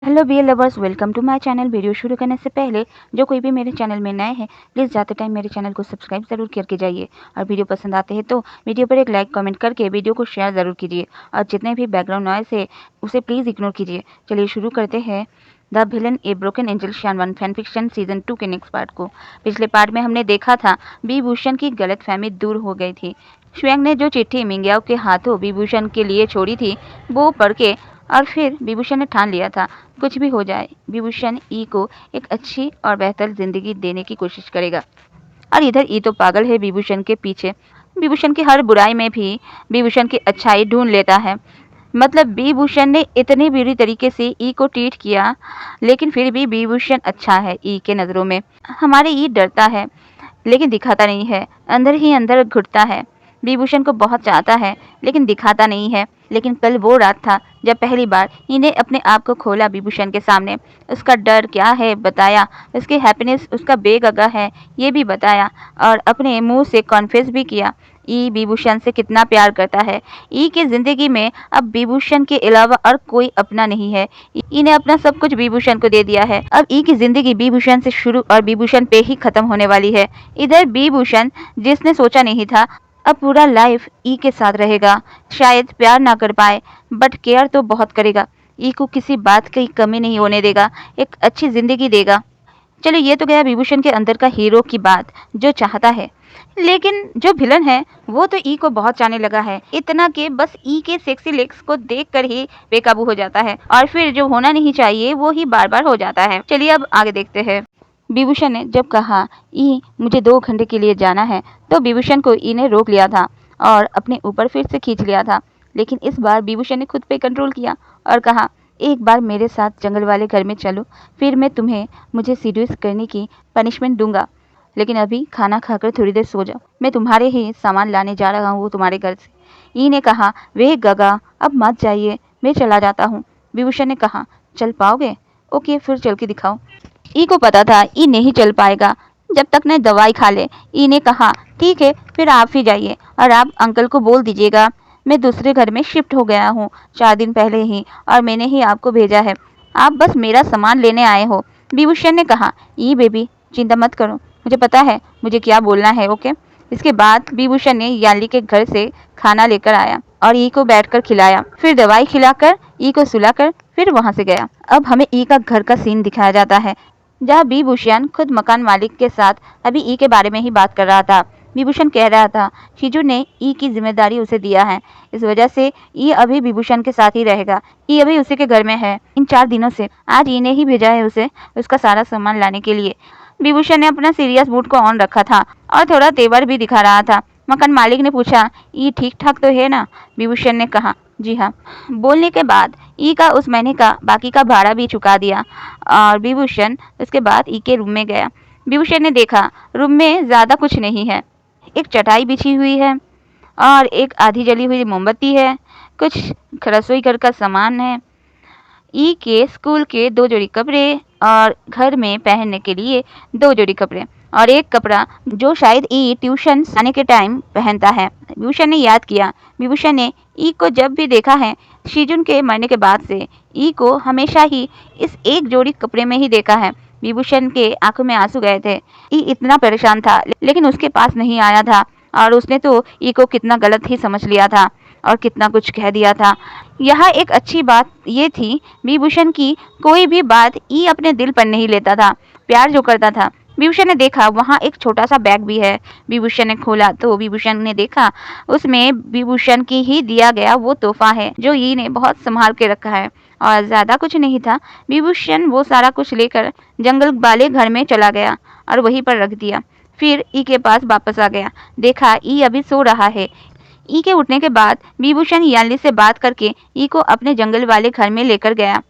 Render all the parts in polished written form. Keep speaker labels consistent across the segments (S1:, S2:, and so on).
S1: Hello BA lovers, welcome to my channel. Video शुरू करने से पहले जो कोई भी मेरे चैनल में नए हैं प्लीज़ जाते टाइम मेरे चैनल को सब्सक्राइब ज़रूर करके जाइए और वीडियो पसंद आते हैं तो वीडियो पर एक लाइक कमेंट करके वीडियो को शेयर ज़रूर कीजिए और जितने भी बैकग्राउंड नॉइस है उसे प्लीज़ इग्नोर कीजिए। चलिए शुरू करते हैं the villain a broken angel शानवान फैन फिक्शन सीजन 2 के नेक्स्ट पार्ट को। पिछले पार्ट में हमने देखा था विभूषण की गलतफहमी दूर हो गई थी। श्वेंग ने जो चिट्ठी मिंग्याओ के हाथों विभूषण के लिए छोड़ी थी वो पढ़ के और फिर विभूषण ने ठान लिया था कुछ भी हो जाए विभूषण ई को एक अच्छी और बेहतर जिंदगी देने की कोशिश करेगा। और इधर ई तो पागल है विभूषण के पीछे। विभूषण की हर बुराई में भी विभूषण की अच्छाई ढूंढ लेता है। मतलब विभूषण ने इतनी बुरी तरीके से ई को ट्रीट किया लेकिन फिर भी विभूषण अच्छा है ई के नज़रों में। हमारे ई डरता है लेकिन दिखाता नहीं है, अंदर ही अंदर घुटता है। विभूषण को बहुत चाहता है लेकिन दिखाता नहीं है। लेकिन कल वो रात था जब पहली बार इन्हें अपने आप को खोला विभूषण के सामने। उसका डर क्या है बताया, उसकी हैप्पीनेस उसका बेगगा है ये भी बताया और अपने मुंह से कॉन्फेस भी किया ई विभूषण से कितना प्यार करता है। ई की जिंदगी में अब विभूषण के अलावा और कोई अपना नहीं है। ई ने अपना सब कुछ विभूषण को दे दिया है। अब ई की जिंदगी विभूषण से शुरू और विभूषण पे ही खत्म होने वाली है। इधर विभूषण जिसने सोचा नहीं था अब पूरा लाइफ ई के साथ रहेगा। शायद प्यार ना कर पाए बट केयर तो बहुत करेगा। ई को किसी बात की कमी नहीं होने देगा, एक अच्छी जिंदगी देगा। चलो ये तो गया विभूषण के अंदर का हीरो की बात जो चाहता है। लेकिन जो विलन है वो तो ई को बहुत चाहने लगा है, इतना कि बस ई के सेक्सी लेग्स को देखकर ही बेकाबू हो जाता है और फिर जो होना नहीं चाहिए वो ही बार बार हो जाता है। चलिए अब आगे देखते हैं। विभूषण ने जब कहा ई मुझे 2 घंटे के लिए जाना है तो विभूषण को ई ने रोक लिया था और अपने ऊपर फिर से खींच लिया था। लेकिन इस बार विभूषण ने खुद पे कंट्रोल किया और कहा एक बार मेरे साथ जंगल वाले घर में चलो, फिर मैं तुम्हें मुझे सीड्यूस करने की पनिशमेंट दूंगा। लेकिन अभी खाना खाकर थोड़ी देर सो जाओ, मैं तुम्हारे ही सामान लाने जा रहा हूँ तुम्हारे घर से। ई ने कहा वे गगा अब मत जाइए, मैं चला जाता हूँ। विभूषण ने कहा चल पाओगे? ओके फिर चल के दिखाओ। ई को पता था ई नहीं चल पाएगा जब तक न दवाई खा ले। ई ने कहा ठीक है फिर आप ही जाइए और आप अंकल को बोल दीजिएगा मैं दूसरे घर में शिफ्ट हो गया हूँ 4 दिन पहले ही और मैंने ही आपको भेजा है, आप बस मेरा सामान लेने आए हो। विभूषण ने कहा ई बेबी चिंता मत करो, मुझे पता है मुझे क्या बोलना है ओके। इसके बाद विभूषण ने याली के घर से खाना लेकर आया और ई को बैठकर खिलाया, फिर दवाई खिलाकर ई को सुलाकर फिर वहां से गया। अब हमें ई का घर का सीन दिखाया जाता है जहाँ विभूषण खुद मकान मालिक के साथ अभी ई के बारे में ही बात कर रहा था। विभूषण कह रहा था शिजू ने ई की जिम्मेदारी उसे दिया है, इस वजह से ई अभी विभूषण के साथ ही रहेगा। ई अभी उसी के घर में है इन 4 दिनों से। आज ई ने ही भेजा है उसे उसका सारा सामान लाने के लिए। विभूषण ने अपना सीरियस मूड को ऑन रखा था और थोड़ा तेवर भी दिखा रहा था। मकान मालिक ने पूछा ई ठीक ठाक तो है ना? विभूषण ने कहा जी हाँ। बोलने के बाद ई का उस महीने का बाकी का भाड़ा भी चुका दिया और विभूषण उसके बाद ई के रूम में गया। विभूषण ने देखा रूम में ज़्यादा कुछ नहीं है, एक चटाई बिछी हुई है और एक आधी जली हुई मोमबत्ती है, कुछ रसोई घर का सामान है, ई के स्कूल के 2 जोड़ी कपड़े और घर में पहनने के लिए 2 जोड़ी कपड़े और एक कपड़ा जो शायद ई ट्यूशन आने के टाइम पहनता है। विभूषण ने याद किया विभूषण ने ई को जब भी देखा है शिजुन के मरने के बाद से ई को हमेशा ही इस एक जोड़ी कपड़े में ही देखा है। विभूषण के आंखों में आंसू गए थे। ई इतना परेशान था लेकिन उसके पास नहीं आया था और उसने तो ई को कितना गलत ही समझ लिया था और कितना कुछ कह दिया था। यह एक अच्छी बात ये थी विभूषण की कोई भी बात ई अपने दिल पर नहीं लेता था, प्यार जो करता था। विभूषण ने देखा वहाँ एक छोटा सा बैग भी है। विभूषण ने खोला तो विभूषण ने देखा उसमें विभूषण की ही दिया गया वो तोहफा है जो ई ने बहुत संभाल के रखा है और ज़्यादा कुछ नहीं था। विभूषण वो सारा कुछ लेकर जंगल वाले घर में चला गया और वहीं पर रख दिया। फिर ई के पास वापस आ गया, देखा ई अभी सो रहा है। ई के उठने के बाद विभूषण याली से बात करके ई को अपने जंगल वाले घर में लेकर गया।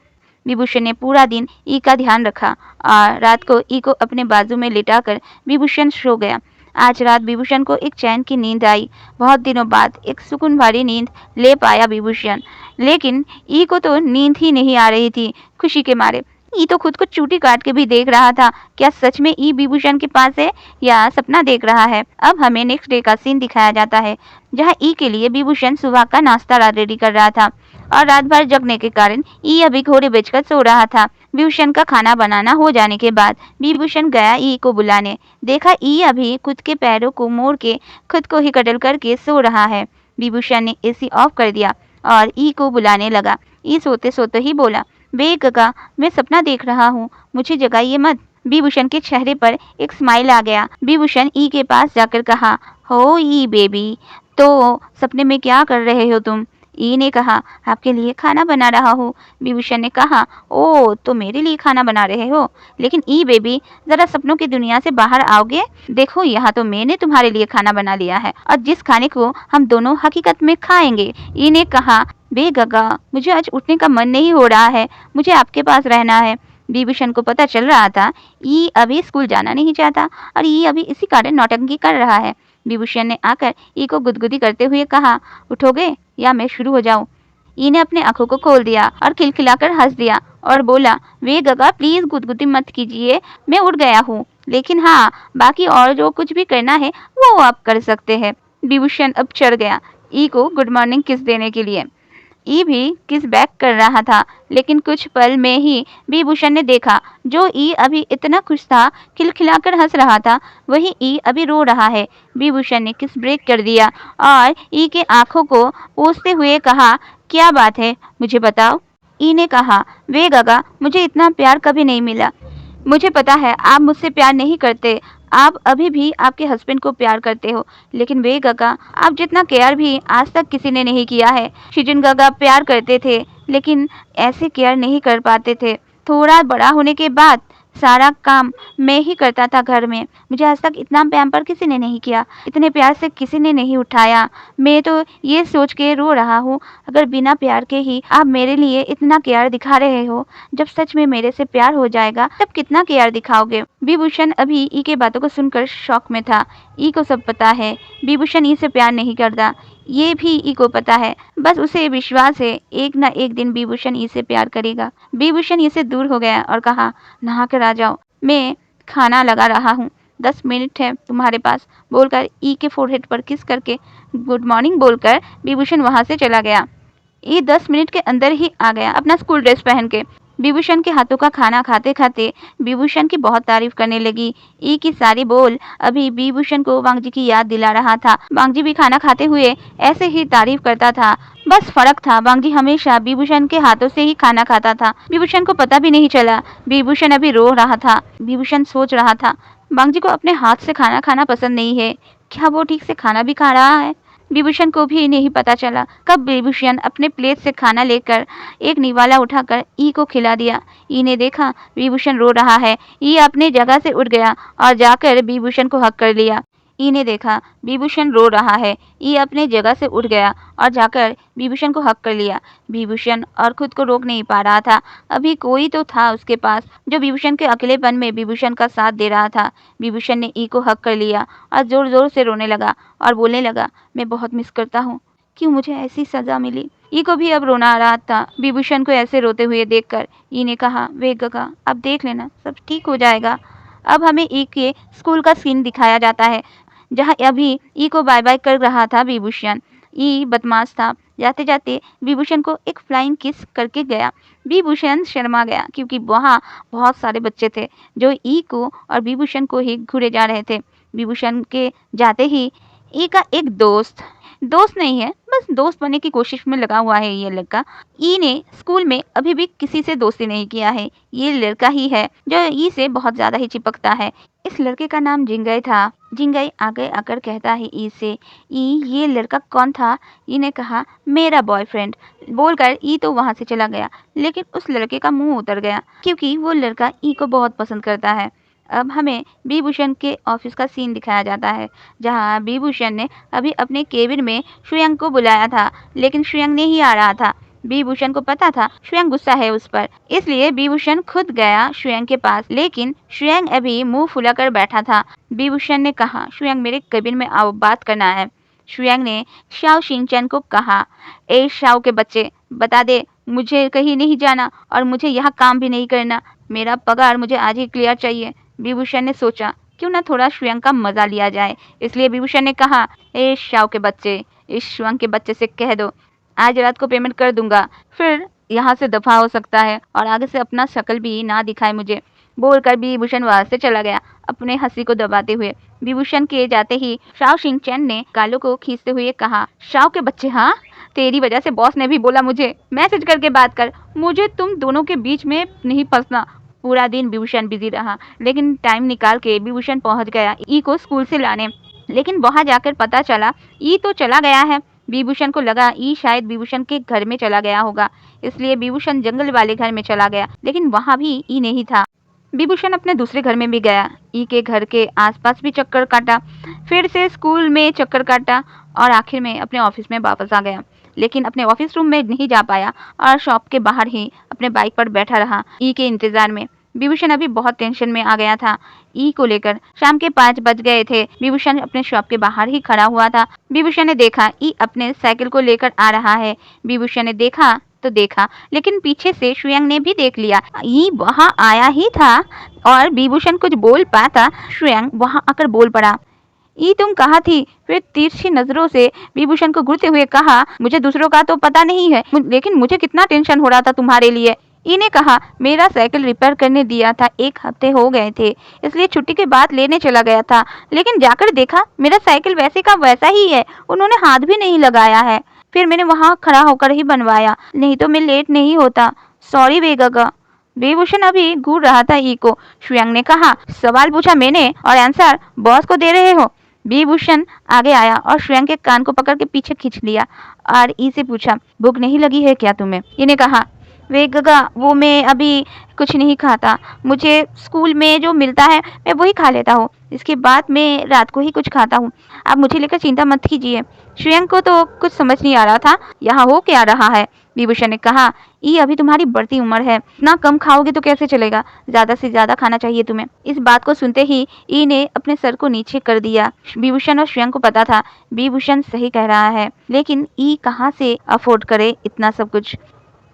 S1: विभूषण ने पूरा दिन ई का ध्यान रखा और रात को ई को अपने बाजू में लिटाकर विभूषण सो गया। आज रात विभूषण को एक चैन की नींद आई। बहुत दिनों बाद एक सुकून भरी नींद ले पाया विभूषण, लेकिन ई को तो नींद ही नहीं आ रही थी खुशी के मारे। ई तो खुद को चूटी काट के भी देख रहा था, क्या सच में ई विभूषण के पास है या सपना देख रहा है। अब हमें नेक्स्ट डे का सीन दिखाया जाता है जहाँ ई के लिए विभूषण सुबह का नाश्ता रेडी कर रहा था और रात भर जगने के कारण ई अभी घोड़े बेचकर सो रहा था। विभूषण का खाना बनाना हो जाने के बाद विभूषण गया ई को बुलाने। देखा ई अभी खुद के पैरों को मोड़ के खुद को ही कटल करके सो रहा है। विभूषण ने एसी ऑफ कर दिया और ई को बुलाने लगा। ई सोते सोते ही बोला, बे गगा, मैं सपना देख रहा हूँ, मुझे जगाइए मत। विभूषण के चेहरे पर एक स्माइल आ गया। विभूषण ई के पास जाकर कहा, हो ई बेबी, तो सपने में क्या कर रहे हो तुम? ई ने कहा, आपके लिए खाना बना रहा हूँ। विभूषण ने कहा, ओ तो मेरे लिए खाना बना रहे हो, लेकिन ई बेबी जरा सपनों की दुनिया से बाहर आओगे? देखो यहाँ तो मैंने तुम्हारे लिए खाना बना लिया है और जिस खाने को हम दोनों हकीकत में खाएंगे। ई ने कहा, बे गगा, मुझे आज उठने का मन नहीं हो रहा है, मुझे आपके पास रहना है। विभूषण को पता चल रहा था ई अभी स्कूल जाना नहीं चाहता और ई अभी इसी कारण नौटंकी कर रहा है। विभूषण ने आकर ई को गुदगुदी करते हुए कहा, उठोगे या मैं शुरू हो जाऊं? ई ने अपने आंखों को खोल दिया और खिलखिलाकर हंस दिया और बोला, वे गगा प्लीज गुदगुदी मत कीजिए, मैं उठ गया हूँ, लेकिन हाँ बाकी और जो कुछ भी करना है वो आप कर सकते हैं। विभूषण अब चढ़ गया ई को गुड मॉर्निंग किस देने के लिए। ई भी किस बैक कर रहा था, लेकिन कुछ पल में ही विभूषण ने देखा जो ई अभी इतना खुश था, खिलखिलाकर हंस रहा था, वही ई अभी रो रहा है। विभूषण ने किस ब्रेक कर दिया और ई के आंखों को पोंछते हुए कहा, क्या बात है, मुझे बताओ। ई ने कहा, वे गगा, मुझे इतना प्यार कभी नहीं मिला। मुझे पता है आप मुझसे प्यार नहीं करते, आप अभी भी आपके हस्बैंड को प्यार करते हो, लेकिन वे गगा, आप जितना केयर भी आज तक किसी ने नहीं किया है। शिजुन गगा प्यार करते थे, लेकिन ऐसे केयर नहीं कर पाते थे। थोड़ा बड़ा होने के बाद सारा काम मैं ही करता था घर में। मुझे आज तक इतना पैम्पर किसी ने नहीं किया, इतने प्यार से किसी ने नहीं उठाया। मैं तो ये सोच के रो रहा हूँ, अगर बिना प्यार के ही आप मेरे लिए इतना केयर दिखा रहे हो, जब सच में मेरे से प्यार हो जाएगा तब कितना केयर दिखाओगे। विभूषण अभी ई के बातों को सुनकर शॉक में था। ई को सब पता है, विभूषण ई से प्यार नहीं करता, ये भी ई को पता है। बस उसे विश्वास है एक न एक दिन विभूषण ई से प्यार करेगा। विभूषण ई से दूर हो गया और कहा, नहा कर आ जाओ, मैं खाना लगा रहा हूँ, 10 मिनट है तुम्हारे पास, बोलकर ई के फोरहेड पर किस करके गुड मॉर्निंग बोलकर विभूषण वहां से चला गया। ई 10 मिनट के अंदर ही आ गया अपना स्कूल ड्रेस पहन के। विभूषण के हाथों का खाना खाते खाते विभूषण की बहुत तारीफ करने लगी। ई की सारी बोल अभी विभूषण को वांगजी की याद दिला रहा था। वांगजी भी खाना खाते हुए ऐसे ही तारीफ करता था, बस फर्क था वांगजी हमेशा विभूषण के हाथों से ही खाना खाता था। विभूषण को पता भी नहीं चला विभूषण अभी रो रहा था। विभूषण सोच रहा था, वांगजी को अपने हाथ से खाना खाना पसंद नहीं है, क्या वो ठीक से खाना भी खा रहा है? विभूषण को भी नहीं पता चला कब विभूषण अपने प्लेट से खाना लेकर एक निवाला उठाकर ई को खिला दिया। ई ने देखा विभूषण रो रहा है। ई अपने जगह से उठ गया और जाकर विभूषण को हक कर लिया। ई ने देखा विभूषण रो रहा है। ई अपने जगह से उठ गया और जाकर विभूषण को हक कर लिया। विभूषण और खुद को रोक नहीं पा रहा था। अभी कोई तो था उसके पास जो विभूषण के अकेलेपन में विभूषण का साथ दे रहा था। विभूषण ने ई को हक कर लिया और जोर जोर से रोने लगा और बोलने लगा, मैं बहुत मिस करता हूँ, क्यों मुझे ऐसी सजा मिली। ई को भी अब रोना आ रहा था विभूषण को ऐसे रोते हुए देखकर। ई ने कहा, वे गगा, अब देख लेना, सब ठीक हो जाएगा। अब हमें ई के स्कूल का सीन दिखाया जाता है, जहाँ अभी ई को बाय बाय कर रहा था विभूषण। ई बदमाश था, जाते जाते विभूषण को एक फ्लाइंग किस करके गया। विभूषण शर्मा गया क्योंकि वहाँ बहुत सारे बच्चे थे जो ई को और विभूषण को ही घूरे जा रहे थे। विभूषण के जाते ही ई का एक दोस्त नहीं है, बस दोस्त बनने की कोशिश में लगा हुआ है ये लड़का। ई ने स्कूल में अभी भी किसी से दोस्ती नहीं किया है। ये लड़का ही है जो ई से बहुत ज्यादा ही चिपकता है। इस लड़के का नाम जिंगई था। जिंगई आगे आकर कहता है ई से, ई ये लड़का कौन था? ई ने कहा, मेरा बॉयफ्रेंड, बोलकर ई तो वहां से चला गया। लेकिन उस लड़के का मुंह उतर गया क्योंकि वो लड़का ई को बहुत पसंद करता है। अब हमें विभूषण के ऑफिस का सीन दिखाया जाता है, जहां विभूषण ने अभी अपने केबिन में श्रेयंक को बुलाया था, लेकिन श्रेयंक नहीं आ रहा था। विभूषण को पता था श्रेयंक गुस्सा है उस पर, इसलिए विभूषण खुद गया श्रेयंक के पास, लेकिन श्रेयंक अभी मुंह फुलाकर बैठा था। विभूषण ने कहा, श्रेयंक मेरे केबिन में आओ, बात करना है। श्रेयंक ने शाओ शिनचैन को कहा, ए शाओ के बच्चे, बता दे मुझे कहीं नहीं जाना और मुझे यहाँ काम भी नहीं करना, मेरा पगार मुझे आज ही क्लियर चाहिए। विभूषण ने सोचा क्यों ना थोड़ा श्रेयंक का मजा लिया जाए, इसलिए विभूषण ने कहा, ए शाओ के बच्चे, इस श्रेयंक के बच्चे से कह दो आज रात को पेमेंट कर दूंगा, फिर यहाँ से दफा हो सकता है और आगे से अपना शक्ल भी ना दिखाए मुझे। बोलकर विभूषण वहां से चला गया, अपने हंसी को दबाते हुए। विभूषण के जाते ही शाओ शिंगचैन ने गालों को खींचते हुए कहा, शाओ के बच्चे, हाँ, तेरी वजह से बॉस ने भी बोला मुझे मैसेज करके बात कर, मुझे तुम दोनों के बीच में नहीं फंसना। पूरा दिन विभूषण बिजी रहा, लेकिन टाइम निकाल के विभूषण पहुंच गया ई को स्कूल से लाने। लेकिन वहां जाकर पता चला ई तो चला गया है। विभूषण को लगा ई शायद विभूषण के घर में चला गया होगा, इसलिए विभूषण जंगल वाले घर में चला गया, लेकिन वहां भी ई नहीं था। विभूषण अपने दूसरे घर में भी गया, ई के घर के आसपास भी चक्कर काटा, फिर से स्कूल में चक्कर काटा और आखिर में अपने ऑफिस में वापस आ गया। लेकिन अपने ऑफिस रूम में नहीं जा पाया और शॉप के बाहर ही अपने बाइक पर बैठा रहा ई के इंतजार में। विभूषण अभी बहुत टेंशन में आ गया था ई को लेकर। शाम के 5 बज गए थे। विभूषण अपने शॉप के बाहर ही खड़ा हुआ था। विभूषण ने देखा ई अपने साइकिल को लेकर आ रहा है। विभूषण ने देखा तो देखा, लेकिन पीछे से शुयांग ने भी देख लिया। ई वहां आया ही था और विभूषण कुछ बोल पाता, शुयांग वहां आकर बोल पड़ा, ई तुम कहाँ थी? फिर तिरछी नजरों से विभूषण को घूरते हुए कहा, मुझे दूसरों का तो पता नहीं है, लेकिन मुझे कितना टेंशन हो रहा था तुम्हारे लिए। ई ने कहा, मेरा साइकिल रिपेयर करने दिया था, 1 हफ्ते हो गए थे, इसलिए छुट्टी के बाद लेने चला गया था, लेकिन जाकर देखा मेरा साइकिल वैसे का वैसा ही है, उन्होंने हाथ भी नहीं लगाया है। फिर मैंने वहां खड़ा होकर ही बनवाया, नहीं तो मैं लेट नहीं होता। सॉरी बेगगा। विभूषण अभी घूर रहा था ई को। शुयांग ने कहा, सवाल पूछा मैंने और आंसर बॉस को दे रहे हो। विभूषण आगे आया और शुयांग के कान को पकड़ के पीछे खींच लिया और ई से पूछा, भूख नहीं लगी है क्या तुम्हें? इन्हें कहा, वे गगा, वो मैं अभी कुछ नहीं खाता, मुझे स्कूल में जो मिलता है मैं वही खा लेता हूँ, इसके बाद मैं रात को ही कुछ खाता हूँ, आप मुझे लेकर चिंता मत कीजिए। शुयांग को तो कुछ समझ नहीं आ रहा था यहाँ हो क्या रहा है। विभूषण ने कहा, ई अभी तुम्हारी बढ़ती उम्र है, इतना कम खाओगे तो कैसे चलेगा, ज्यादा से ज्यादा खाना चाहिए तुम्हें। इस बात को सुनते ही ई ने अपने सर को नीचे कर दिया। विभूषण और शुयांग को पता था विभूषण सही कह रहा है, लेकिन ई कहाँ से अफोर्ड करे इतना सब कुछ।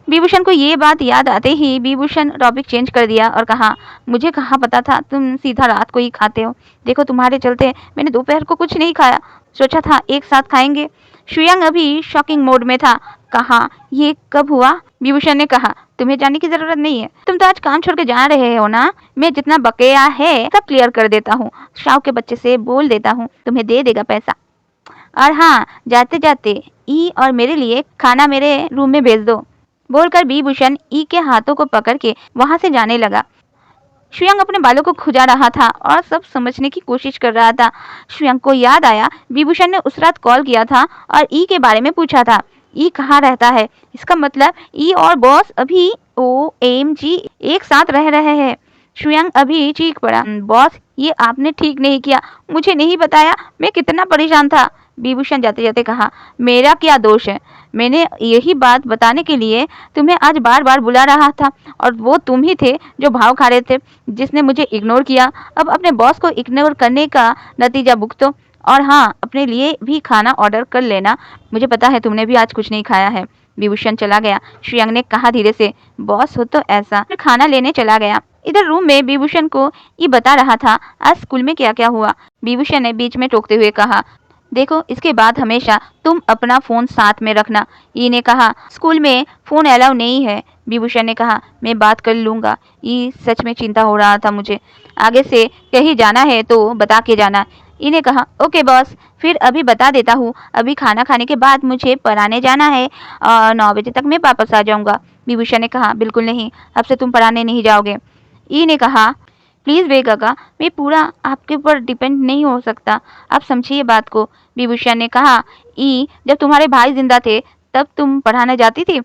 S1: विभूषण को ये बात याद आते ही विभूषण टॉपिक चेंज कर दिया और कहा, मुझे कहाँ पता था तुम सीधा रात को ही खाते हो, देखो तुम्हारे चलते मैंने दोपहर को कुछ नहीं खाया, सोचा था एक साथ खाएंगे। शुयांग अभी शॉकिंग मोड में था। कहा, ये कब हुआ? विभूषण ने कहा, तुम्हें जाने की जरूरत नहीं है, तुम तो आज काम छोड़ के जा रहे हो ना, मैं जितना बकेया है सब क्लियर कर देता हूँ, शाओ के बच्चे से बोल देता हूँ, तुम्हें दे देगा पैसा। और हाँ, जाते जाते ई और मेरे लिए खाना मेरे रूम में भेज दो। बोलकर विभूषण ई के हाथों को पकड़ के वहां से जाने लगा। शुयांग अपने बालों को खुजा रहा था और सब समझने की कोशिश कर रहा था। शुयांग को याद आया विभूषण ने उस रात कॉल किया था और ई के बारे में पूछा था। ई कहाँ रहता है? इसका मतलब ई और बॉस अभी OMG एक साथ रह रहे हैं। शुयांग अभी चीख पड़ा, बॉस ये आपने ठीक नहीं किया, मुझे नहीं बताया, मैं कितना परेशान था। विभूषण जाते जाते कहा, मेरा क्या दोष है, मैंने यही बात बताने के लिए तुम्हें आज बार बार बुला रहा था और वो तुम ही थे जो भाव खा रहे थे, जिसने मुझे इग्नोर किया। अब अपने बॉस को इग्नोर करने का नतीजा भुगतो और हाँ, अपने लिए भी खाना ऑर्डर कर लेना, मुझे पता है तुमने भी आज कुछ नहीं खाया है। विभूषण चला गया। शुयांग ने कहा धीरे से, बॉस हो तो ऐसा। फिर खाना लेने चला गया। इधर रूम में विभूषण को ये बता रहा था आज स्कूल में क्या क्या हुआ। विभूषण ने बीच में टोकते हुए कहा, देखो इसके बाद हमेशा तुम अपना फोन साथ में रखना। ई ने कहा, स्कूल में फोन अलाउ नहीं है। विभूषण ने कहा, मैं बात कर लूंगा। ई सच में चिंता हो रहा था मुझे, आगे से कहीं जाना है तो बता के जाना। ई ने कहा, ओके बॉस, फिर अभी बता देता हूँ, अभी खाना खाने के बाद मुझे पढ़ाने जाना है और 9 बजे तक मैं वापस आ जाऊंगा। विभूषण ने कहा, बिल्कुल नहीं, अब से तुम पढ़ाने नहीं जाओगे। ई ने कहा, प्लीज़ वे काका, मैं पूरा आपके ऊपर डिपेंड नहीं हो सकता, आप समझिए बात को। विभूषण ने कहा, ई जब तुम्हारे भाई जिंदा थे तब तुम पढ़ाने जाती थी?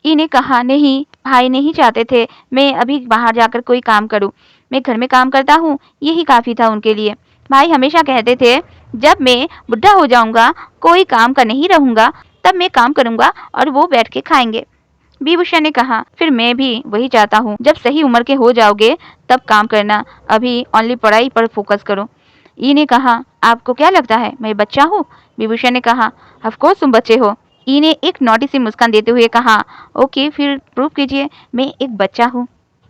S1: ई ने कहा, नहीं, भाई नहीं चाहते थे मैं अभी बाहर जाकर कोई काम करूं, मैं घर में काम करता हूं, यही काफ़ी था उनके लिए। भाई हमेशा कहते थे जब मैं बुढ़ा हो जाऊंगा, कोई काम का नहीं रहूंगा, तब मैं काम करूंगा और वो बैठ के खाएंगे। विभूषण ने कहा, फिर मैं भी वही चाहता हूँ, जब सही उम्र के हो जाओगे तब काम करना, अभी ओनली पढ़ाई पर फोकस करो। ई ने कहा, आपको क्या लगता है मैं बच्चा हूँ? विभूषण ने कहा, ऑफ कोर्स तुम बच्चे हो। ई ने एक नोटी सी मुस्कान देते हुए कहा, ओके फिर प्रूव कीजिए मैं एक बच्चा हूँ।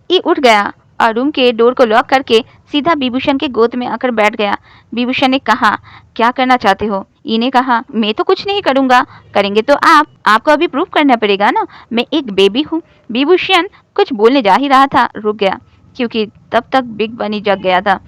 S1: ई उठ गया और रूम के डोर को लॉक करके सीधा विभूषण के गोद में आकर बैठ गया। विभूषण ने कहा, क्या करना चाहते हो? ई ने कहा, मैं तो कुछ नहीं करूँगा, करेंगे तो आपको अभी प्रूफ करना पड़ेगा ना, मैं एक बेबी हूँ। विभूषण कुछ बोलने जा ही रहा था, रुक गया क्योंकि तब तक बिग बनी जग गया था।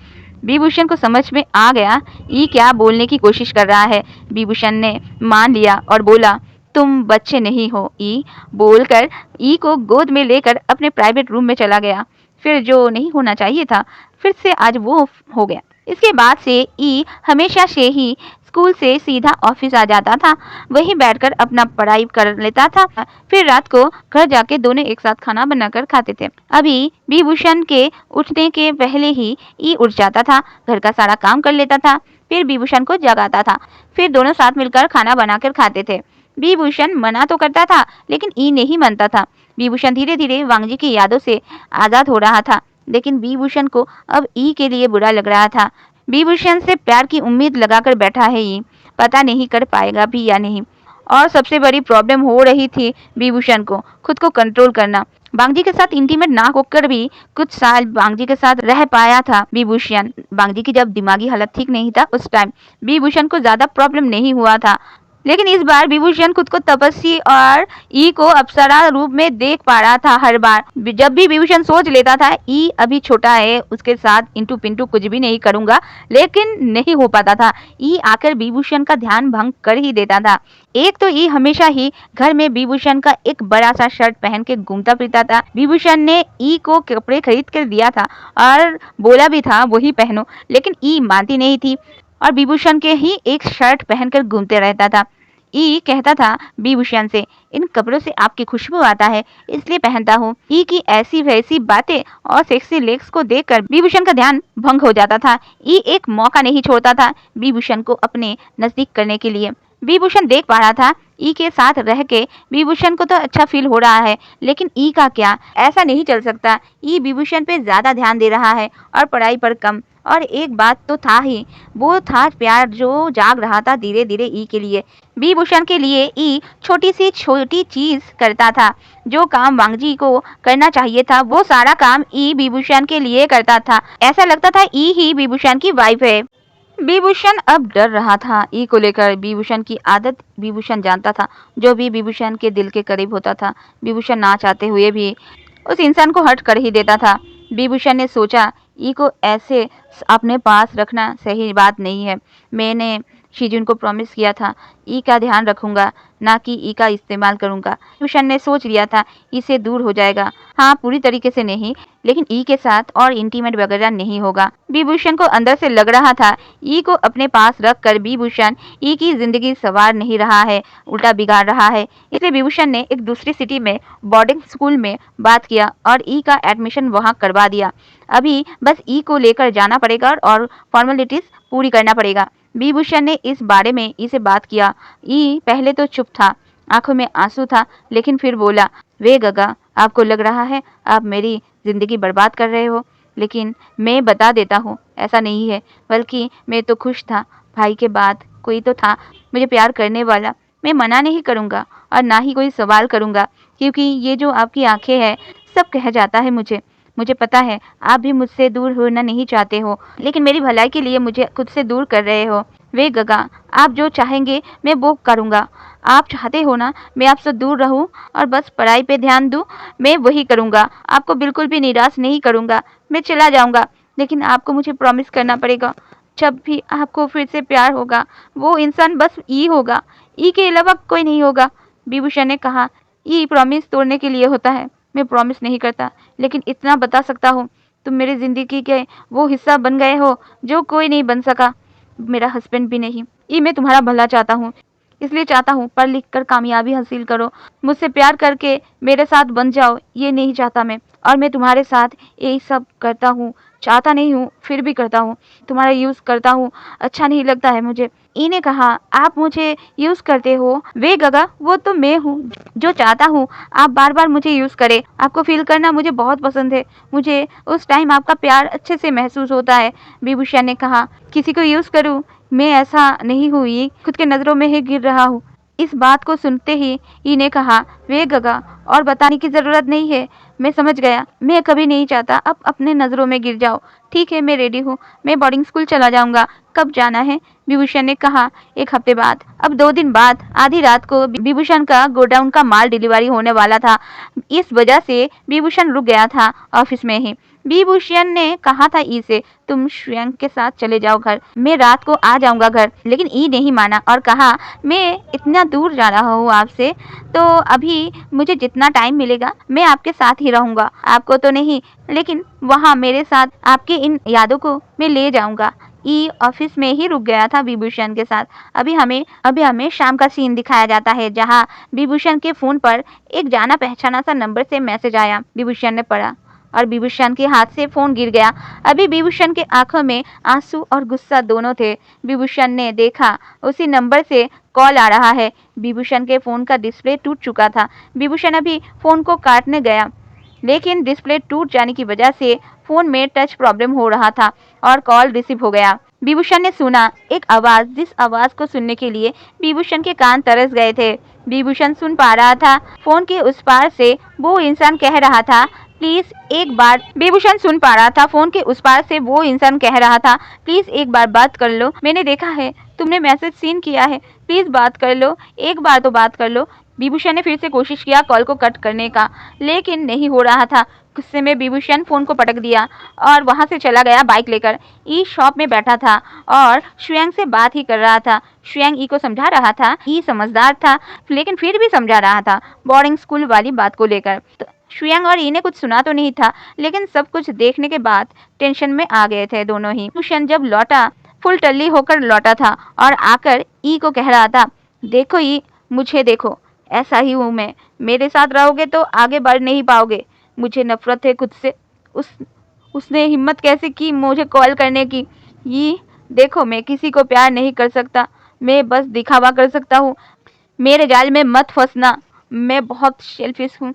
S1: विभूषण को समझ में आ गया ई क्या बोलने की कोशिश कर रहा है। विभूषण ने मान लिया और बोला, तुम बच्चे नहीं हो ई, बोलकर ई को गोद में लेकर अपने प्राइवेट रूम में चला गया। फिर जो नहीं होना चाहिए था फिर से आज वो हो गया। इसके बाद से ई हमेशा से ही स्कूल से सीधा ऑफिस आ जाता था, वहीं बैठकर अपना पढ़ाई कर लेता था। फिर रात को घर जाके दोनों एक साथ खाना बनाकर खाते थे। अभी विभूषण के उठने के पहले ही ई उठ जाता था, घर का सारा काम कर लेता था, फिर विभूषण को जगाता था, फिर दोनों साथ मिलकर खाना बनाकर खाते थे। विभूषण मना तो करता था लेकिन ई नहीं मानता था। विभूषण धीरे धीरे वांगजी की यादों से आजाद हो रहा था, लेकिन विभूषण को अब ई के लिए बुरा लग रहा था। विभूषण से प्यार की उम्मीद लगाकर बैठा है ई, पता नहीं कर पाएगा भी या नहीं। और सबसे बड़ी प्रॉब्लम हो रही थी विभूषण को खुद को कंट्रोल करना। बांगजी के साथ इंटीमेट ना होकर भी कुछ साल बांगजी के साथ रह पाया था विभूषण। बांगजी की जब दिमागी हालत ठीक नहीं था उस टाइम विभूषण को ज्यादा प्रॉब्लम नहीं हुआ था, लेकिन इस बार विभूषण खुद को तपस्वी और ई को अप्सरा रूप में देख पा रहा था। हर बार जब भी विभूषण सोच लेता था ई अभी छोटा है, उसके साथ इंटू पिंटू कुछ भी नहीं करूंगा, लेकिन नहीं हो पाता था। ई आकर विभूषण का ध्यान भंग कर ही देता था। एक तो ई हमेशा ही घर में विभूषण का एक बड़ा सा शर्ट पहन के घूमता फिरता था। विभूषण ने ई को कपड़े खरीद कर दिया था और बोला भी था वही पहनो, लेकिन ई मानती नहीं थी और विभूषण के ही एक शर्ट पहनकर घूमते रहता था। ई कहता था विभूषण से, इन कपड़ों से आपकी खुशबू आता है इसलिए पहनता हूँ। ई की ऐसी वैसी बातें और सेक्सी लेग्स को देखकर विभूषण का ध्यान भंग हो जाता था। ई एक मौका नहीं छोड़ता था विभूषण को अपने नजदीक करने के लिए। विभूषण देख पा रहा था ई के साथ रह के विभूषण को तो अच्छा फील हो रहा है, लेकिन ई का क्या, ऐसा नहीं चल सकता। ई विभूषण पे ज्यादा ध्यान दे रहा है और पढ़ाई पर कम। और एक बात तो था ही, वो था प्यार जो जाग रहा था धीरे धीरे ई के लिए। विभूषण के लिए ई छोटी सी छोटी चीज करता था। जो काम वांगजी को करना चाहिए था वो सारा काम ई विभूषण के लिए करता था। ऐसा लगता था ई ही विभूषण की वाइफ है। विभूषण अब डर रहा था ई को लेकर। विभूषण की आदत विभूषण जानता था, जो भी विभूषण के दिल के करीब होता था विभूषण ना चाहते हुए भी उस इंसान को हर्ट कर ही देता था। विभूषण ने सोचा ई को ऐसे अपने पास रखना सही बात नहीं है। मैंने शिजुन को प्रॉमिस किया था ई का ध्यान रखूंगा, ना कि ई का इस्तेमाल करूंगा। विभूषण ने सोच लिया था इससे दूर हो जाएगा, हाँ पूरी तरीके से नहीं, लेकिन ई के साथ और इंटीमेट वगैरह नहीं होगा। विभूषण को अंदर से लग रहा था ई को अपने पास रख कर विभूषण ई की जिंदगी संवार नहीं रहा है, उल्टा बिगाड़ रहा है। इसलिए विभूषण ने एक दूसरी सिटी में बोर्डिंग स्कूल में बात किया और ई का एडमिशन वहाँ करवा दिया। अभी बस ई को लेकर जाना पड़ेगा और फॉर्मेलिटीज पूरी करना पड़ेगा। विभूषण ने इस बारे में ई से बात किया। ई पहले तो चुप था, आंखों में आंसू था, लेकिन फिर बोला, वे गगा आपको लग रहा है आप मेरी जिंदगी बर्बाद कर रहे हो, लेकिन मैं बता देता हूँ ऐसा नहीं है, बल्कि मैं तो खुश था। भाई के बाद कोई तो था मुझे प्यार करने वाला। मैं मना नहीं करूँगा और ना ही कोई सवाल करूँगा, क्योंकि ये जो आपकी आंखें हैं सब कह जाता है मुझे पता है आप भी मुझसे दूर होना नहीं चाहते हो, लेकिन मेरी भलाई के लिए मुझे खुद से दूर कर रहे हो। वे गगा आप जो चाहेंगे मैं वो करूँगा। आप चाहते हो ना मैं आपसे दूर रहूं और बस पढ़ाई पे ध्यान दूं, मैं वही करूँगा। आपको बिल्कुल भी निराश नहीं करूँगा। मैं चला जाऊँगा, लेकिन आपको मुझे प्रॉमिस करना पड़ेगा जब भी आपको फिर से प्यार होगा वो इंसान बस ई होगा, ई के अलावा कोई नहीं होगा। विभूषण ने कहा, ई प्रॉमिस तोड़ने के लिए होता है, मैं प्रॉमिस नहीं करता, लेकिन इतना बता सकता हूँ तुम मेरी जिंदगी के वो हिस्सा बन गए हो जो कोई नहीं बन सका, मेरा हस्बैंड भी नहीं। ये मैं तुम्हारा भला चाहता हूँ, इसलिए चाहता हूँ पढ़ लिख कर कामयाबी हासिल करो, मुझसे प्यार करके मेरे साथ बन जाओ, ये नहीं चाहता मैं। और मैं तुम्हारे साथ यही सब करता हूँ, चाहता नहीं हूँ फिर भी करता हूँ, तुम्हारा यूज़ करता हूँ, अच्छा नहीं लगता है मुझे। इने कहा, आप मुझे यूज़ करते हो? वे गगा वो तो मैं हूँ जो चाहता हूँ आप बार बार मुझे यूज़ करें। आपको फील करना मुझे बहुत पसंद है, मुझे उस टाइम आपका प्यार अच्छे से महसूस होता है। विभूषण ने कहा, किसी को यूज़ करूँ? मैं ऐसा नहीं हुई, खुद के नज़रों में ही गिर रहा हूँ। इस बात को सुनते ही इने कहा, वे गगा और बताने की ज़रूरत नहीं है, मैं समझ गया, मैं कभी नहीं चाहता अब अपने नज़रों में गिर जाओ। ठीक है मैं रेडी हूँ, मैं बोर्डिंग स्कूल चला जाऊँगा। कब जाना है? विभूषण ने कहा। 1 हफ्ते बाद, अब 2 दिन बाद, आधी रात को विभूषण का गोडाउन का माल डिलीवरी होने वाला था। इस वजह से विभूषण रुक गया था ऑफिस में ही। विभूषण ने कहा था ई से, तुम श्रेयांक के साथ चले जाओ घर, मैं रात को आ जाऊंगा घर। लेकिन ई नहीं माना और कहा, मैं इतना दूर जा रहा हूँ आपसे, तो अभी मुझे जितना टाइम मिलेगा मैं आपके साथ ही रहूंगा। आपको तो नहीं, लेकिन वहाँ मेरे साथ आपके इन यादों को मैं ले जाऊंगा। ई ऑफिस में ही रुक गया था विभूषण के साथ। अभी हमें शाम का सीन दिखाया जाता है, जहाँ विभूषण के फोन पर एक जाना पहचाना सा नंबर से मैसेज आया। विभूषण ने पढ़ा और विभूषण के हाथ से फोन गिर गया। अभी विभूषण के आंखों में आंसू और गुस्सा दोनों थे। विभूषण ने देखा उसी नंबर से कॉल आ रहा है। विभूषण के फोन का डिस्प्ले टूट चुका था। विभूषण अभी फोन को काटने गया, लेकिन डिस्प्ले टूट जाने की वजह से फोन में टच प्रॉब्लम हो रहा था और कॉल रिसीव हो गया। विभूषण ने सुना एक आवाज, जिस आवाज को सुनने के लिए विभूषण के कान तरस गए थे। विभूषण सुन पा रहा था, फोन के उस पार से वो इंसान कह रहा था, प्लीज एक बार। विभूषण सुन पा रहा था, फोन के उस पार से वो इंसान कह रहा था, प्लीज एक बार बात कर लो, मैंने देखा है तुमने मैसेज सीन किया है, प्लीज बात कर लो, एक बार तो बात कर लो। विभूषण ने फिर से कोशिश किया कॉल को कट करने का, लेकिन नहीं हो रहा था। गुस्से में विभूषण फोन को पटक दिया और वहां से चला गया बाइक लेकर। ई शॉप में बैठा था और श्रेयांक से बात ही कर रहा था। श्रेयांक ई को समझा रहा था। ई समझदार था, लेकिन फिर भी समझा रहा था बोर्डिंग स्कूल वाली बात को लेकर। श्रेयांक और ई ने कुछ सुना तो नहीं था, लेकिन सब कुछ देखने के बाद टेंशन में आ गए थे दोनों ही। विभूषण जब लौटा, फुल टल्ली होकर लौटा था और आकर ई को कह रहा था, देखो ई, मुझे देखो, ऐसा ही हूँ मैं, मेरे साथ रहोगे तो आगे बढ़ नहीं पाओगे। मुझे नफरत है खुद से। उसने हिम्मत कैसे की मुझे कॉल करने की। ये देखो, मैं किसी को प्यार नहीं कर सकता, मैं बस दिखावा कर सकता हूँ। मेरे जाल में मत फंसना, मैं बहुत सेल्फिश हूँ।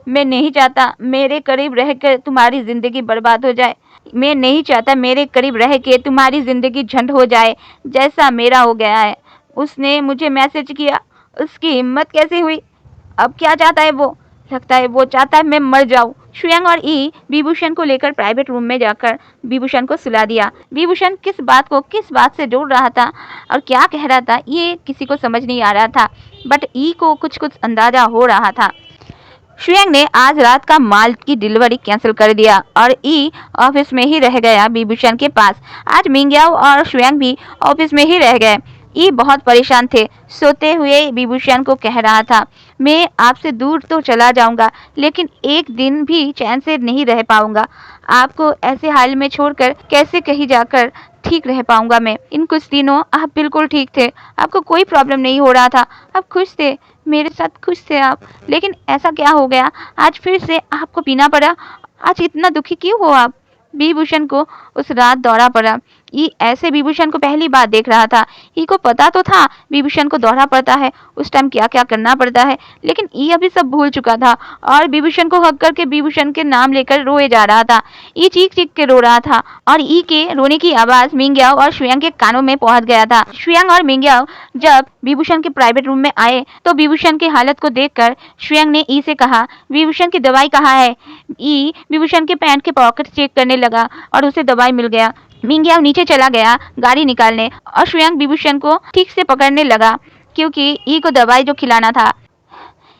S1: मैं नहीं चाहता मेरे करीब रहकर तुम्हारी जिंदगी बर्बाद हो जाए। मैं नहीं चाहता मेरे करीब रह के तुम्हारी जिंदगी झंड हो जाए, जैसा मेरा हो गया है। उसने मुझे मैसेज किया, उसकी हिम्मत कैसे हुई? अब क्या चाहता है वो? लगता है वो चाहता है मैं मर जाऊं। श्रेयांक और ई विभूषण को लेकर प्राइवेट रूम में जाकर विभूषण को सुला दिया। विभूषण किस बात से जोड़ रहा था और क्या कह रहा था, ये किसी को समझ नहीं आ रहा था, बट ई को कुछ अंदाजा हो रहा था। श्रेयांक ने आज रात का माल की डिलीवरी कैंसिल कर दिया और ई ऑफिस में ही रह गया विभूषण के पास। आज मिंग्याओ और श्रेयांक भी ऑफिस में ही रह गए। ई बहुत परेशान थे। सोते हुए विभूषण को कह रहा था, मैं आपसे दूर तो चला जाऊंगा, लेकिन एक दिन भी चैन से नहीं रह पाऊंगा। आपको ऐसे हाल में छोड़कर कैसे कहीं जाकर ठीक रह पाऊंगा मैं। इन कुछ दिनों आप बिल्कुल ठीक थे, आपको कोई प्रॉब्लम नहीं हो रहा था, आप खुश थे, मेरे साथ खुश थे आप। लेकिन ऐसा क्या हो गया, आज फिर से आपको पीना पड़ा? आज इतना दुखी क्यों हो आप? विभूषण को उस रात दौरा पड़ा। ई ऐसे विभूषण को पहली बार देख रहा था। ई को पता तो था विभूषण को दौरा पड़ता है, उस टाइम क्या क्या करना पड़ता है, लेकिन ई अभी सब भूल चुका था और विभूषण को हक करके विभूषण के नाम लेकर रोए जा रहा था। ई चीख चीख के रो रहा था और ई के रोने की आवाज मिंग्याओ और श्रेयांक के कानों में पहुंच गया था। श्रेयांक और मिंग्याओ जब विभूषण के प्राइवेट रूम में आए तो विभूषण की हालत को देखकर श्रेयांक ने ई से कहा, विभूषण की दवाई कहाँ है? ई विभूषण के पैंट के पॉकेट चेक करने लगा और उसे दवाई मिल गया। मिंग्याओ नीचे चला गया गाड़ी निकालने और श्रेयांक विभूषण को ठीक से पकड़ने लगा, क्योंकि ई को दवाई जो खिलाना था।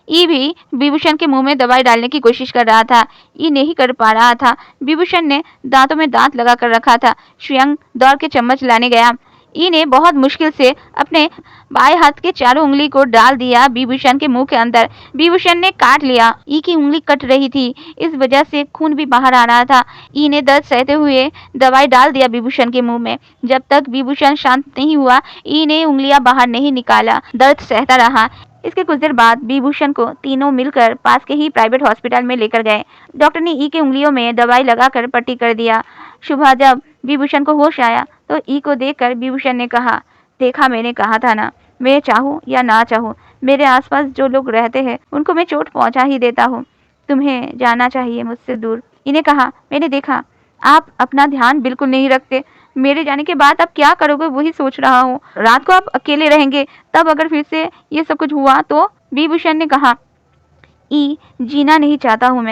S1: ई भी विभूषण के मुंह में दवाई डालने की कोशिश कर रहा था। ई नहीं कर पा रहा था। विभूषण ने दांतों में दांत लगा कर रखा था। श्रेयांक दौड़ के चम्मच लाने गया। ई ने बहुत मुश्किल से अपने बाएं हाथ के चारों उंगली को डाल दिया विभूषण के मुंह के अंदर। विभूषण ने काट लिया। ई की उंगली कट रही थी, इस वजह से खून भी बाहर आ रहा था। ई ने दर्द सहते हुए दवाई डाल दिया विभूषण के मुंह में। जब तक विभूषण शांत नहीं हुआ, ई ने उंगलियां बाहर नहीं निकाला, दर्द सहता रहा। इसके कुछ देर बाद विभूषण को तीनों मिलकर पास के ही प्राइवेट हॉस्पिटल में लेकर गए। डॉक्टर ने ई के उंगलियों में दवाई लगाकर पट्टी कर दिया। सुबह जब विभूषण को होश आया तो ई को देखकर विभूषण ने कहा, देखा, मैंने कहा था ना, मैं चाहूँ या ना चाहूँ, मेरे आसपास जो लोग रहते हैं उनको मैं चोट पहुँचा ही देता हूँ। तुम्हें जाना चाहिए मुझसे दूर। इन्हें कहा, मैंने देखा आप अपना ध्यान बिल्कुल नहीं रखते। मेरे जाने के बाद आप क्या करोगे वही सोच रहा हूँ। रात को आप अकेले रहेंगे, तब अगर फिर से ये सब कुछ हुआ तो? विभूषण ने कहा, ई जीना नहीं चाहता हूँ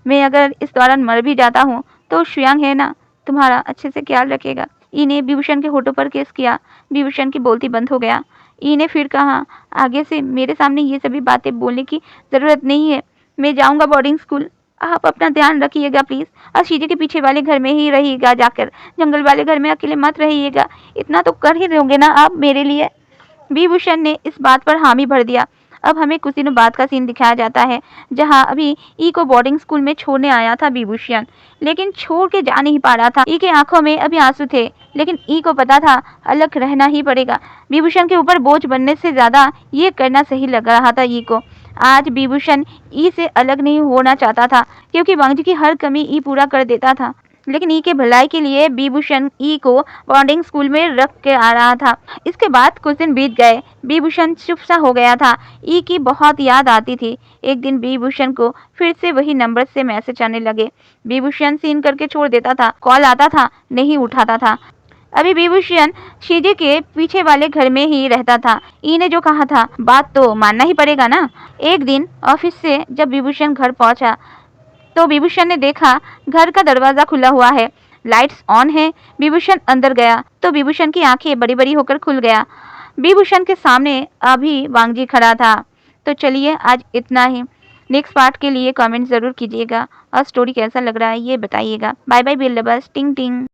S1: मैं अगर इस दौरान मर भी जाता हूँ तो श्रेयांक है ना, तुम्हारा अच्छे से ख्याल रखेगा। ई ने विभूषण के होठों पर किस किया। विभूषण की बोलती बंद हो गया। ई ने फिर कहा, आगे से मेरे सामने ये सभी बातें बोलने की जरूरत नहीं है। मैं जाऊंगा बोर्डिंग स्कूल। आप अपना ध्यान रखिएगा प्लीज, और शीजे के पीछे वाले घर में ही रहिएगा, जाकर जंगल वाले घर में अकेले मत रहिएगा। इतना तो कर ही दोगे ना आप मेरे लिए। विभूषण ने इस बात पर हामी भर दिया। अब हमें कुछ दिनों बाद का सीन दिखाया जाता है, जहां अभी ई को बोर्डिंग स्कूल में छोड़ने आया था विभूषण, लेकिन छोड़ के जा नहीं पा रहा था। ई के आंखों में अभी आंसू थे, लेकिन ई को पता था अलग रहना ही पड़ेगा। विभूषण के ऊपर बोझ बनने से ज्यादा ये करना सही लग रहा था ई को। आज विभूषण ई से अलग नहीं होना चाहता था, क्योंकि वांगजी की हर कमी ई पूरा कर देता था। लेकिन ई के भलाई के लिए विभूषण ई को बोर्डिंग स्कूल में रख के आ रहा था। इसके बाद कुछ दिन बीत गए। विभूषण चुप सा हो गया था। ई की बहुत याद आती थी। एक दिन विभूषण को फिर से वही नंबर से मैसेज आने लगे। विभूषण सीन करके छोड़ देता था, कॉल आता था, नहीं उठाता था। अभी विभूषण शीजे के पीछे वाले घर में ही रहता था। ई ने जो कहा था बात तो मानना ही पड़ेगा ना। एक दिन ऑफिस से जब विभूषण घर पहुंचा तो विभूषण ने देखा घर का दरवाजा खुला हुआ है, लाइट्स ऑन है। विभूषण अंदर गया तो विभूषण की आंखें बड़ी बड़ी होकर खुल गया। विभूषण के सामने अभी वांगजी खड़ा था। तो चलिए आज इतना ही। नेक्स्ट पार्ट के लिए कमेंट जरूर कीजिएगा, और स्टोरी कैसा लग रहा है ये बताइएगा। बाय बाय बिल्लबस, टिंग टिंग।